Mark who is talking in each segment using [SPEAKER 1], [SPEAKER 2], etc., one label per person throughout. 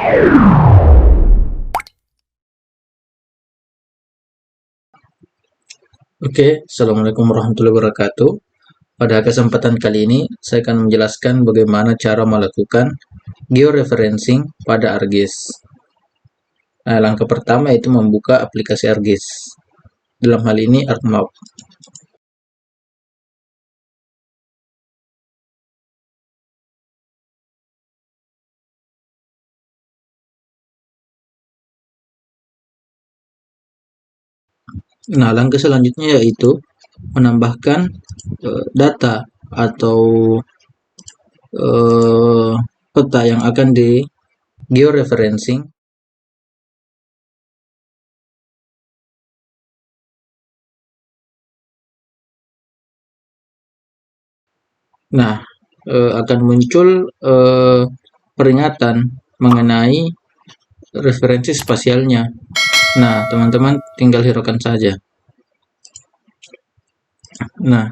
[SPEAKER 1] Oke, Assalamualaikum warahmatullahi wabarakatuh. Pada kesempatan kali ini, saya akan menjelaskan bagaimana cara melakukan georeferencing pada ArcGIS. Nah, langkah pertama itu membuka aplikasi ArcGIS. Dalam hal ini ArcMap. Nah, langkah selanjutnya yaitu menambahkan data atau peta yang akan di georeferencing. Nah, akan muncul peringatan mengenai referensi spasialnya. Nah, teman-teman tinggal hiraukan saja. Nah,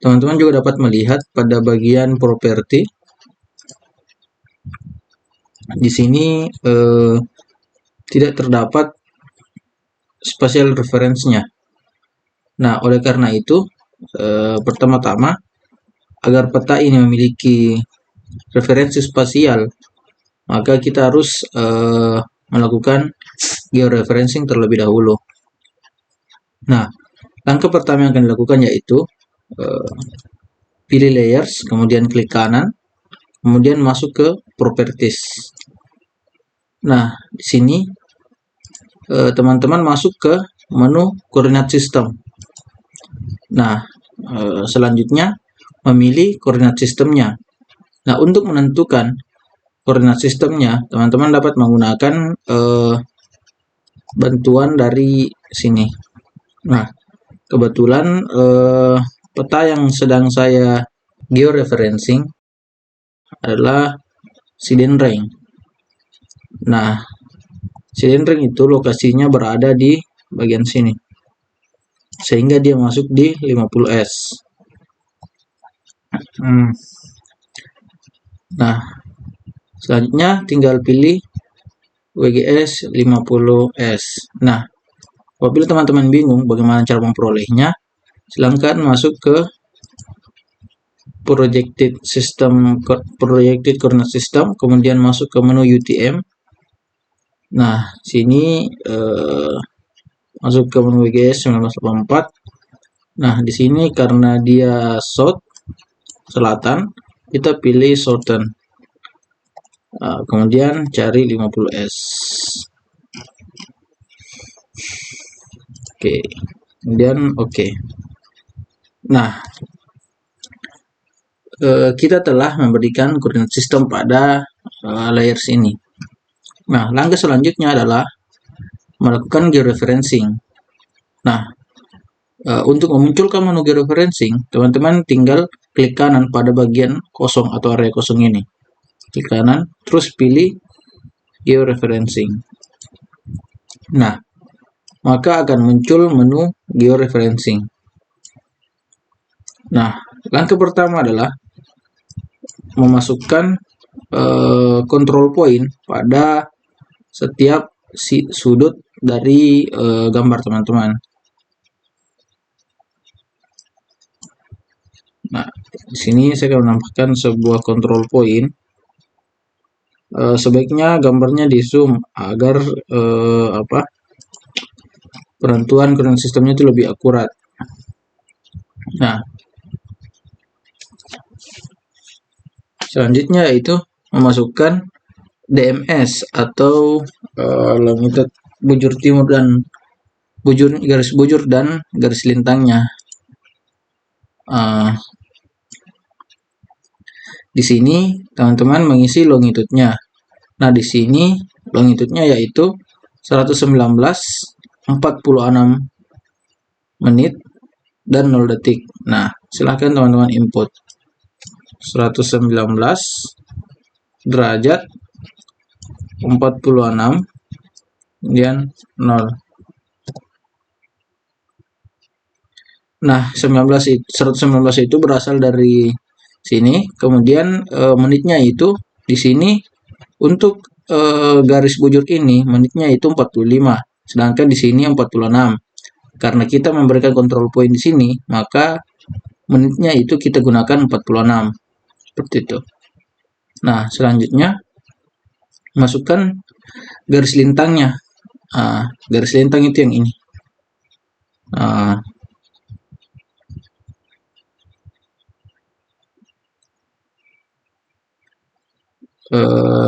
[SPEAKER 1] teman-teman juga dapat melihat pada bagian properti. Di sini tidak terdapat spatial reference-nya. Nah, oleh karena itu, pertama-tama, agar peta ini memiliki referensi spasial, maka kita harus melakukan georeferencing terlebih dahulu. Nah, langkah pertama yang akan dilakukan yaitu pilih layers, kemudian klik kanan, kemudian masuk ke properties. Nah, di sini teman-teman masuk ke menu koordinat sistem. Nah, selanjutnya memilih koordinat sistemnya. Nah, untuk menentukan koordinat sistemnya, teman-teman dapat menggunakan bantuan dari sini. Nah, kebetulan peta yang sedang saya georeferencing adalah Sidenring. Nah, Sidenring itu lokasinya berada di bagian sini, sehingga dia masuk di 50S. Nah, selanjutnya tinggal pilih WGS 50S. Nah, apabila teman-teman bingung bagaimana cara memperolehnya, silahkan masuk ke projected coordinate system, kemudian masuk ke menu UTM. Nah, sini masuk ke menu WGS 1984. Nah, di sini karena dia south, selatan, kita pilih southern. Kemudian cari 50S. Oke, kemudian oke. Nah, kita telah memberikan koordinat sistem pada layers ini. Nah, langkah selanjutnya adalah melakukan georeferencing. Nah, untuk memunculkan menu georeferencing, teman-teman tinggal klik kanan pada bagian kosong atau area kosong ini. Klik kanan, terus pilih georeferencing. Nah, maka akan muncul menu georeferencing. Nah, langkah pertama adalah memasukkan control point pada setiap sudut dari gambar teman-teman. Nah, di sini saya akan menambahkan sebuah control point. Sebaiknya gambarnya di zoom agar penentuan koordinat sistemnya itu lebih akurat. Nah, selanjutnya yaitu memasukkan DMS atau longitude bujur timur dan garis bujur dan garis lintangnya. Di sini teman-teman mengisi longitudenya. Nah, di sini longitudenya yaitu 119,46 menit dan 0 detik. Nah, silahkan teman-teman input 119 derajat 46 kemudian 0. Nah, 119 itu berasal dari sini, kemudian menitnya itu di sini untuk garis bujur ini menitnya itu 45, sedangkan di sini 46. Karena kita memberikan control point di sini, maka menitnya itu kita gunakan 46. Seperti itu. Nah, selanjutnya masukkan garis lintangnya. Garis lintang itu yang ini.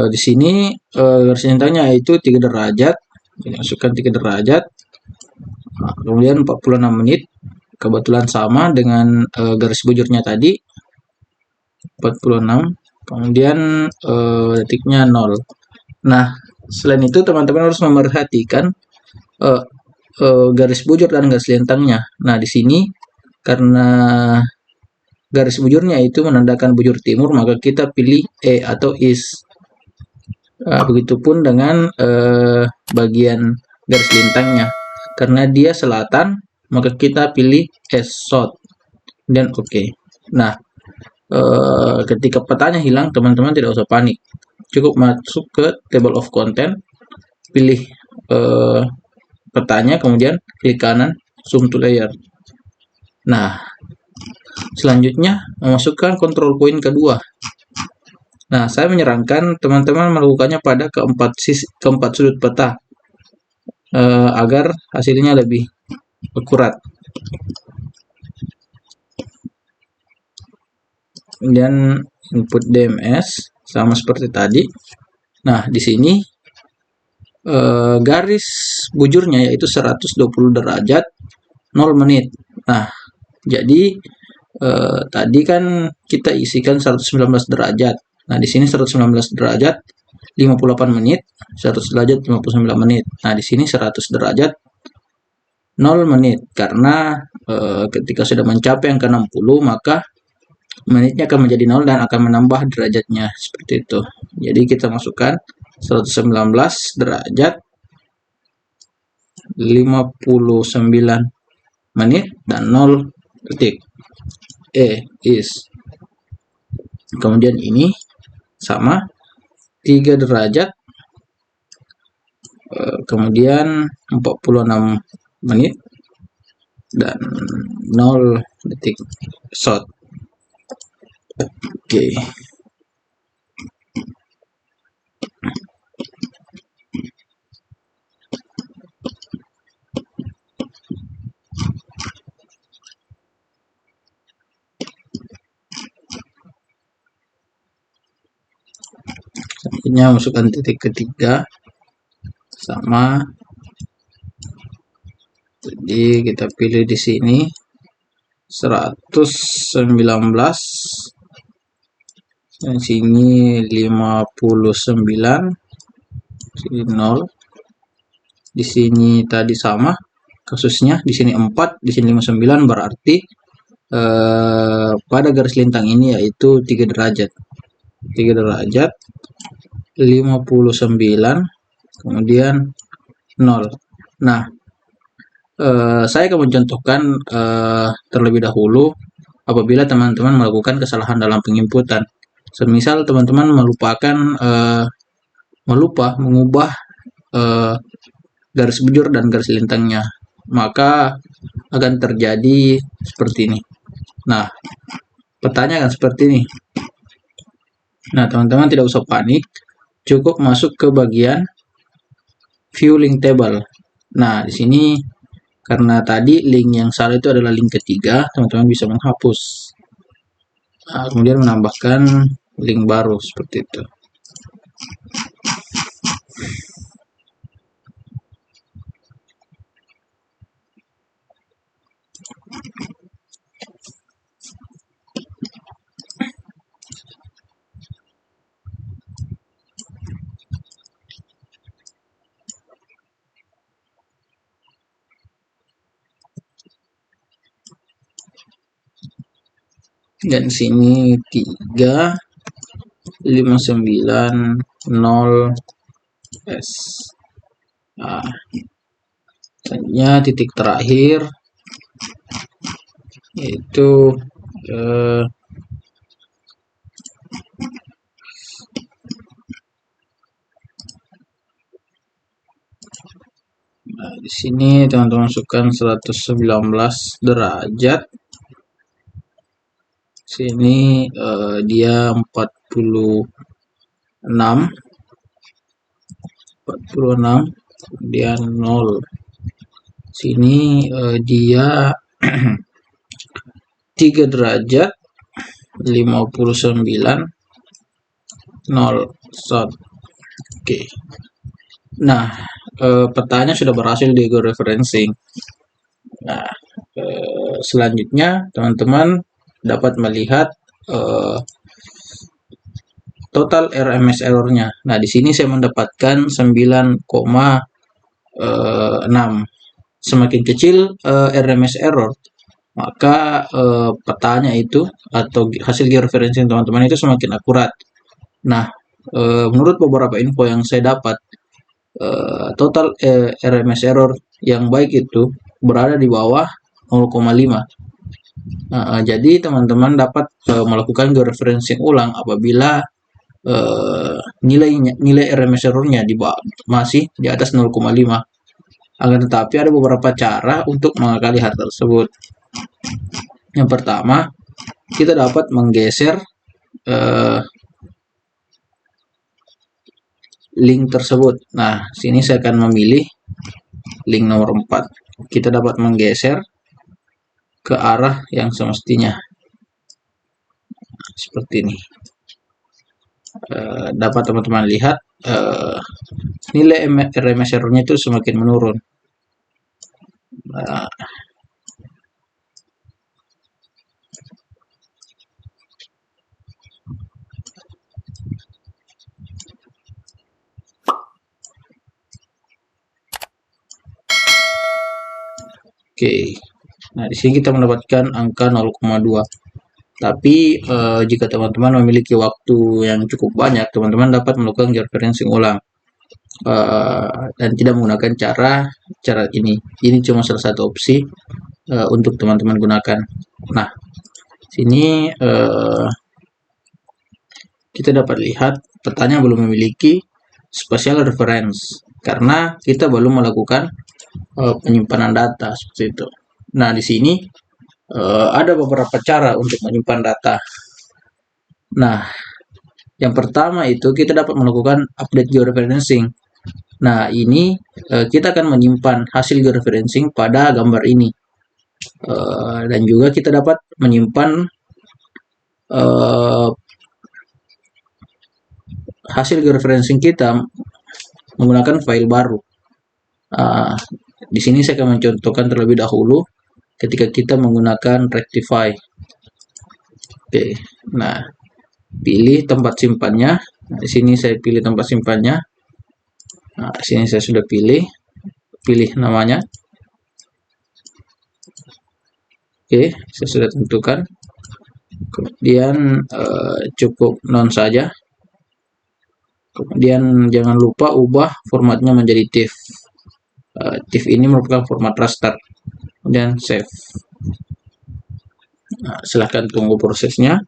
[SPEAKER 1] Di sini garis lintangnya itu 3 derajat. Jadi masukkan 3 derajat. Kemudian 46 menit. Kebetulan sama dengan garis bujurnya tadi. 46. Kemudian detiknya 0. Nah, selain itu teman-teman harus memperhatikan garis bujur dan garis lintangnya. Nah, di sini karena garis bujurnya itu menandakan bujur timur, maka kita pilih E atau east. Begitupun dengan bagian garis lintangnya. Karena dia selatan, maka kita pilih S south. Dan oke. Nah, ketika petanya hilang, teman-teman tidak usah panik. Cukup masuk ke table of content, pilih petanya, kemudian klik kanan, zoom to layer. Nah, selanjutnya memasukkan control point kedua. Nah, saya menyarankan teman-teman melakukannya pada keempat sudut peta agar hasilnya lebih akurat. Kemudian input DMS sama seperti tadi. Nah, di sini garis bujurnya yaitu 120 derajat 0 menit. Nah, jadi tadi kan kita isikan 119 derajat. Nah, di sini 119 derajat 58 menit, 100 derajat 59 menit. Nah, di sini 100 derajat 0 menit karena ketika sudah mencapai angka 60 maka menitnya akan menjadi 0 dan akan menambah derajatnya seperti itu. Jadi kita masukkan 119 derajat 59 menit dan 0 detik. Is. Kemudian ini sama 3 derajat kemudian 46 menit dan 0 detik shot. Oke. Selanjutnya masukkan titik ketiga sama. Jadi kita pilih di sini 119, di sini 59, sini 0. Di sini tadi sama kasusnya, di sini 4, di sini 59, berarti pada garis lintang ini yaitu 3 derajat. 3 derajat 59 kemudian 0. Nah, saya akan mencontohkan terlebih dahulu apabila teman-teman melakukan kesalahan dalam penginputan. Semisal teman-teman melupa mengubah garis bujur dan garis lintangnya, maka akan terjadi seperti ini. Nah, petanya akan seperti ini. Nah, teman-teman tidak usah panik, cukup masuk ke bagian view link table. Nah, di sini karena tadi link yang salah itu adalah link ketiga, teman-teman bisa menghapus. Nah, kemudian menambahkan link baru seperti itu. Dan sini 3 590 S. Nah, selanjutnya titik terakhir yaitu Nah, di sini teman-teman masukkan 119 derajat. Sini dia 46, kemudian 0. Sini dia 3 derajat 59, 0 shot. Oke. Nah, petanya sudah berhasil di georeferencing. Nah, selanjutnya teman-teman dapat melihat total RMS error-nya. Nah, di sini saya mendapatkan 9,6. Semakin kecil RMS error, maka petanya itu atau hasil georeferencing teman-teman itu semakin akurat. Nah, menurut beberapa info yang saya dapat, total RMS error yang baik itu berada di bawah 0,5. Jadi teman-teman dapat melakukan georeferencing ulang apabila nilai RMS error-nya masih di atas 0,5. Akan tetapi ada beberapa cara untuk mengakali hal tersebut. Yang pertama, kita dapat menggeser link tersebut. Nah, sini saya akan memilih link nomor 4. Kita dapat menggeser ke arah yang semestinya. Seperti ini. Dapat teman-teman lihat nilai RMS error-nya itu semakin menurun. Oke. Nah, di sini kita mendapatkan angka 0,2. Tapi jika teman-teman memiliki waktu yang cukup banyak, teman-teman dapat melakukan georeferencing ulang dan tidak menggunakan cara ini. Ini cuma salah satu opsi untuk teman-teman gunakan. Nah, sini kita dapat lihat petanya belum memiliki spatial reference karena kita belum melakukan penyimpanan data seperti itu. Nah, di sini ada beberapa cara untuk menyimpan data. Nah, yang pertama itu kita dapat melakukan update georeferencing. Nah, ini kita akan menyimpan hasil georeferencing pada gambar ini. Dan juga kita dapat menyimpan hasil georeferencing kita menggunakan file baru. Di sini saya akan mencontohkan terlebih dahulu ketika kita menggunakan rectify. Oke, nah pilih tempat simpannya. Nah, di sini saya pilih tempat simpannya. Nah, di sini saya sudah pilih namanya. Oke, saya sudah tentukan. Kemudian cukup non saja. Kemudian jangan lupa ubah formatnya menjadi TIFF. TIFF ini merupakan format raster. Kemudian save. Nah, silahkan tunggu prosesnya.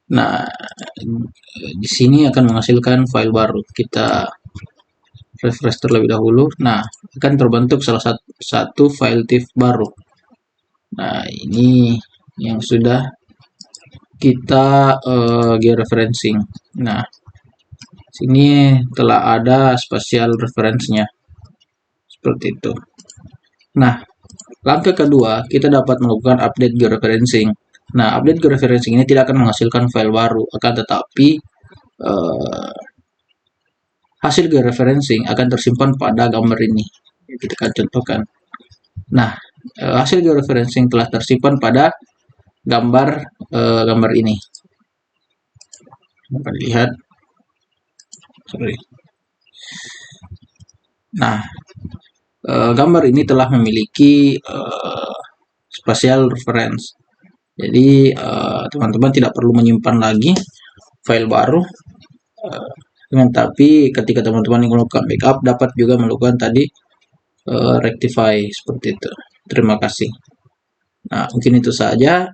[SPEAKER 1] Nah, di sini akan menghasilkan file baru. Kita refresh terlebih dahulu. Nah, akan terbentuk salah satu file TIFF baru. Nah, ini yang sudah kita georeferencing. Nah, sini telah ada spatial reference-nya. Seperti itu. Nah, langkah kedua, kita dapat melakukan update georeferencing. Nah, update georeferencing ini tidak akan menghasilkan file baru, akan tetapi hasil georeferencing akan tersimpan pada gambar ini. Kita akan contohkan. Nah, hasil georeferencing telah tersimpan pada gambar ini. Dapat lihat. Nah, gambar ini telah memiliki spatial reference. Jadi teman-teman tidak perlu menyimpan lagi file baru. Tapi ketika teman-teman yang melakukan backup dapat juga melakukan tadi rectify seperti itu. Terima kasih. Nah, mungkin itu saja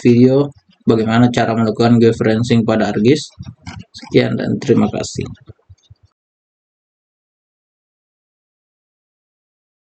[SPEAKER 1] video bagaimana cara melakukan georeferencing pada ArcGIS. Sekian dan terima kasih.